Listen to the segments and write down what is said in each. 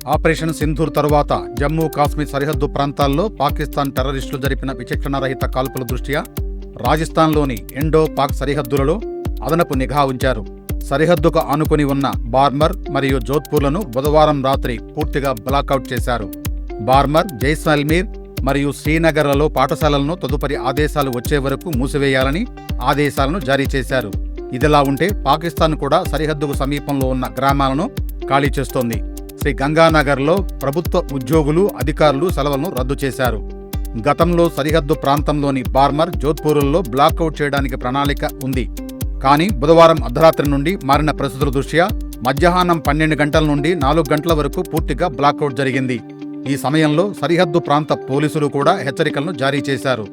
Operation Sindoor తరువాత జమ్మూ కాశ్మీర్ సరిహద్దు ప్రాంతాల్లో పాకిస్తాన్ టెర్రరిస్టులు జరిపిన విచక్షణరహిత కాల్పుల దృష్ట్యా రాజస్థాన్లోని ఇండో పాక్ సరిహద్దులలో అదనపు నిఘా ఉంచారు. సరిహద్దుకు ఆనుకుని ఉన్న బార్మర్ మరియు జోధ్పూర్లను బుధవారం రాత్రి పూర్తిగా బ్లాకౌట్ చేశారు. బార్మర్, జైసల్మీర్ మరియు శ్రీనగర్లలో పాఠశాలలను తదుపరి ఆదేశాలు వచ్చే వరకు మూసివేయాలని ఆదేశాలను జారీ చేశారు. ఇదిలా ఉంటే పాకిస్తాన్ కూడా సరిహద్దుకు సమీపంలో ఉన్న గ్రామాలను ఖాళీ చేస్తోంది. శ్రీ గంగానగర్లో ప్రభుత్వ ఉద్యోగులు, అధికారులు సెలవులను రద్దు చేశారు. గతంలో సరిహద్దు ప్రాంతంలోని బార్మర్, జోధ్పూర్లలో బ్లాకౌట్ చేయడానికి ప్రణాళిక ఉంది. కానీ బుధవారం అర్ధరాత్రి నుండి మారిన పరిస్థితుల దృష్ట్యా మధ్యాహ్నం 12 గంటల నుండి 4 గంటల వరకు పూర్తిగా బ్లాకౌట్ జరిగింది. ఈ సమయంలో సరిహద్దు ప్రాంత పోలీసులు కూడా హెచ్చరికలను జారీ చేశారు.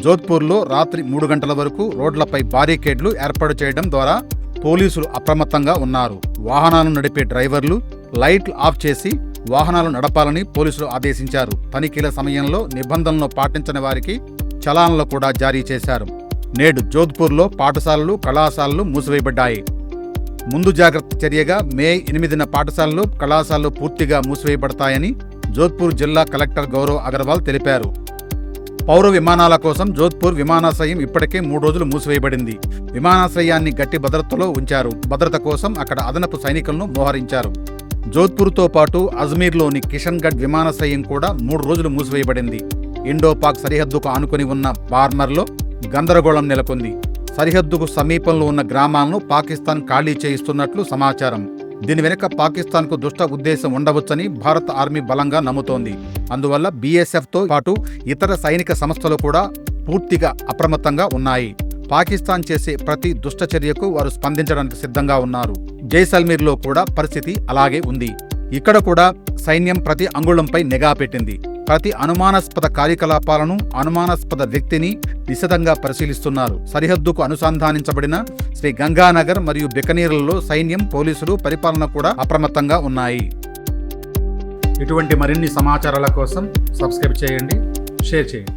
జోధ్పూర్లో రాత్రి 3 గంటల వరకు రోడ్లపై బారికేడ్లు ఏర్పాటు చేయడం ద్వారా పోలీసులు అప్రమత్తంగా ఉన్నారు. వాహనాలను నడిపే డ్రైవర్లు లైట్లు ఆఫ్ చేసి వాహనాలు నడపాలని పోలీసులు ఆదేశించారు. తనిఖీల సమయంలో నిబంధనలను పాటించని వారికి చలాన్లు కూడా జారీ చేశారు. నేడు జోధ్పూర్లో పాఠశాలలు, కళాశాలలు మూసివేయబడ్డాయి. ముందు జాగ్రత్త చర్యగా మే 8న పాఠశాలలు, కళాశాలలు పూర్తిగా మూసివేయబడతాయని జోధ్పూర్ జిల్లా కలెక్టర్ గౌరవ్ అగర్వాల్ తెలిపారు. పౌర విమానాల కోసం జోధ్పూర్ విమానాశ్రయం ఇప్పటికే 3 రోజులు మూసివేయబడింది. విమానాశ్రయాన్ని గట్టి భద్రతలో ఉంచారు. భద్రత కోసం అక్కడ అదనపు సైనికులను మోహరించారు. జోధ్పూర్తో పాటు అజ్మీర్లోని కిషన్గఢ్ విమానాశ్రయం కూడా 3 రోజులు మూసివేయబడింది. ఇండో పాక్ సరిహద్దుకు ఆనుకుని ఉన్న బార్మర్లో గందరగోళం నెలకొంది. సరిహద్దుకు సమీపంలో ఉన్న గ్రామాలను పాకిస్తాన్ ఖాళీ చేయిస్తున్నట్లు సమాచారం. దీని వెనుక పాకిస్తాన్కు దుష్ట ఉద్దేశం ఉండవచ్చని భారత ఆర్మీ బలంగా నమ్ముతోంది. అందువల్ల బీఎస్ఎఫ్తో పాటు ఇతర సైనిక సంస్థలు కూడా పూర్తిగా అప్రమత్తంగా ఉన్నాయి. పాకిస్తాన్ చేసే ప్రతి దుష్ట చర్యకు వారు స్పందించడానికి సిద్ధంగా ఉన్నారు. జైసల్మీర్లో కూడా పరిస్థితి అలాగే ఉంది. ఇక్కడ కూడా సైన్యం ప్రతి అంగుళంపై నిఘా పెట్టింది. ప్రతి అనుమానాస్పద కార్యకలాపాలను, అనుమానాస్పద వ్యక్తిని నిశితంగా పరిశీలిస్తున్నారు. సరిహద్దుకు అనుసంధానించబడిన శ్రీ గంగానగర్ మరియు బికనీర్లలో సైన్యం, పోలీసులు, పరిపాలన కూడా అప్రమత్తంగా ఉన్నాయి. ఇటువంటి మరిన్ని సమాచారాల కోసం సబ్స్క్రైబ్ చేయండి, షేర్ చేయండి.